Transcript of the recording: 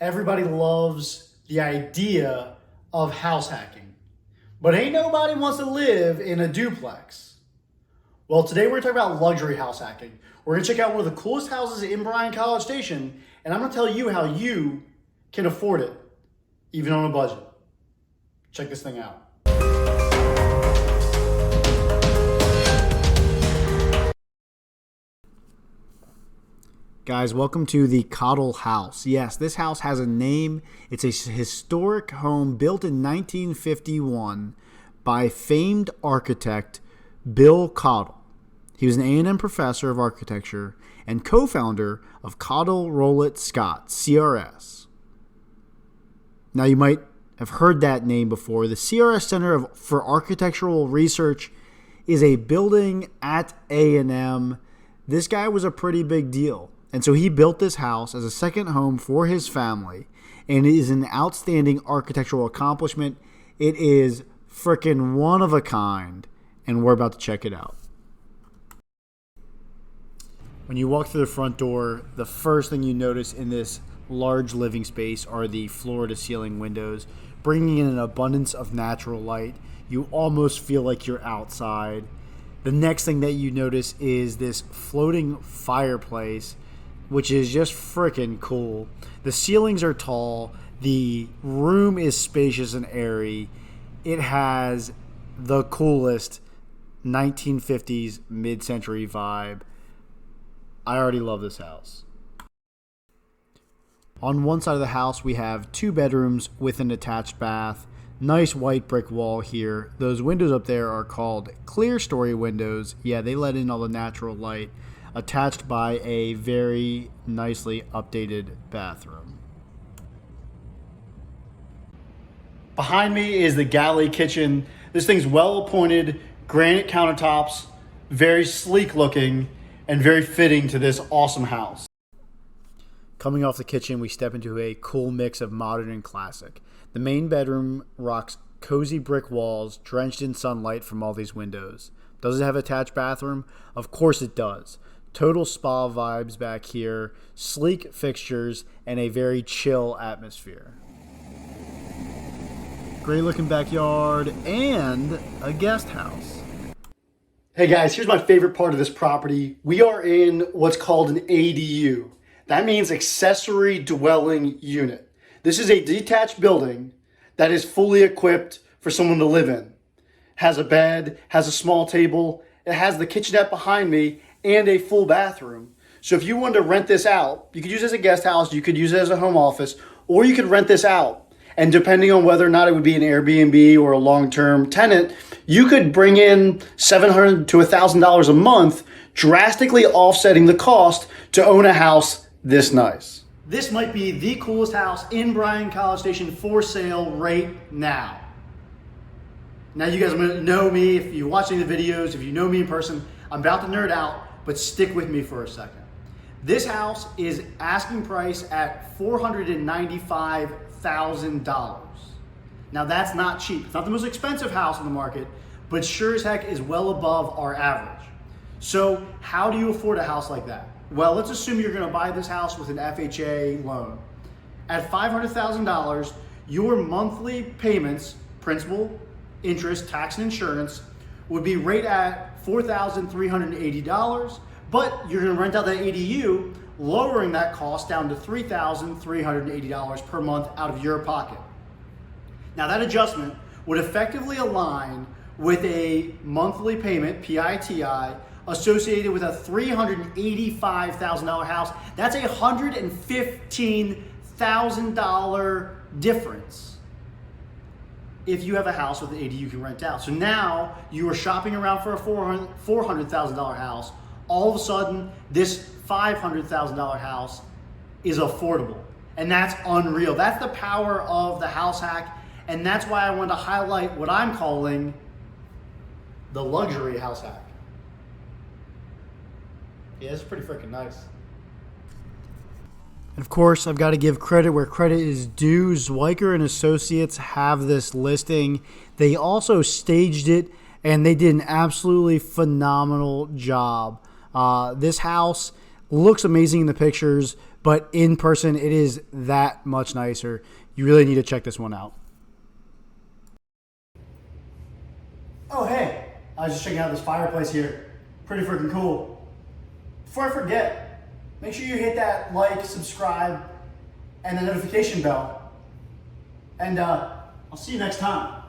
Everybody loves the idea of house hacking, but ain't nobody wants to live in a duplex. Well, today we're going to talk about luxury house hacking. We're going to check out one of the coolest houses in Colleg Station, and I'm going to tell you how you can afford it, even on a budget. Check this thing out. Guys, welcome to the Cottle House. Yes, this house has a name. It's a historic home built in 1951 by famed architect Bill Cottle. He was an A&M professor of architecture and co-founder of Cottle Rowlett Scott, CRS. Now, you might have heard that name before. The CRS Center for Architectural Research is a building at A&M. This guy was a pretty big deal. And so he built this house as a second home for his family, and it is an outstanding architectural accomplishment. It is freaking one of a kind, and we're about to check it out. When you walk through the front door, the first thing you notice in this large living space are the floor-to-ceiling windows, bringing in an abundance of natural light. You almost feel like you're outside. The next thing that you notice is this floating fireplace, which is just freaking cool. The ceilings are tall. The room is spacious and airy. It has the coolest 1950s mid-century vibe. I already love this house. On one side of the house, we have 2 bedrooms with an attached bath. Nice white brick wall here. Those windows up there are called clear story windows. Yeah, they let in all the natural light. Attached by a very nicely updated bathroom. Behind me is the galley kitchen. This thing's well appointed, granite countertops, very sleek looking, and very fitting to this awesome house. Coming off the kitchen, we step into a cool mix of modern and classic. The main bedroom rocks cozy brick walls drenched in sunlight from all these windows. Does it have an attached bathroom? Of course it does. Total spa vibes back here, sleek fixtures, and a very chill atmosphere. Great looking backyard and a guest house. Hey guys, here's my favorite part of this property. We are in what's called an ADU. That means accessory dwelling unit. This is a detached building that is fully equipped for someone to live in. Has a bed, has a small table, it has the kitchenette behind me, and a full bathroom. So if you wanted to rent this out, you could use it as a guest house, you could use it as a home office, or you could rent this out. And depending on whether or not it would be an Airbnb or a long-term tenant, you could bring in $700 to $1,000 a month, drastically offsetting the cost to own a house this nice. This might be the coolest house in Colleg Station for sale right now. Now you guys know me, if you're watching the videos, if you know me in person, I'm about to nerd out, but stick with me for a second. This house is asking price at $495,000. Now that's not cheap. It's not the most expensive house in the market, but sure as heck is well above our average. So how do you afford a house like that? Well, let's assume you're gonna buy this house with an FHA loan. At $500,000, your monthly payments, principal, interest, tax, and insurance, would be right at $4,380, but you're gonna rent out that ADU, lowering that cost down to $3,380 per month out of your pocket. Now that adjustment would effectively align with a monthly payment, PITI, associated with a $385,000 house. That's a $115,000 difference if you have a house with an ADU you can rent out. So now you are shopping around for a $400,000 house. All of a sudden, this $500,000 house is affordable. And that's unreal. That's the power of the house hack. And that's why I wanted to highlight what I'm calling the luxury house hack. Yeah, it's pretty freaking nice. And of course, I've got to give credit where credit is due. Zwiker and Associates have this listing. They also staged it, and they did an absolutely phenomenal job. This house looks amazing in the pictures, but in person, it is that much nicer. You really need to check this one out. Oh, hey, I was just checking out this fireplace here. Pretty freaking cool. Before I forget, make sure you hit that like, subscribe, and the notification bell. And I'll see you next time.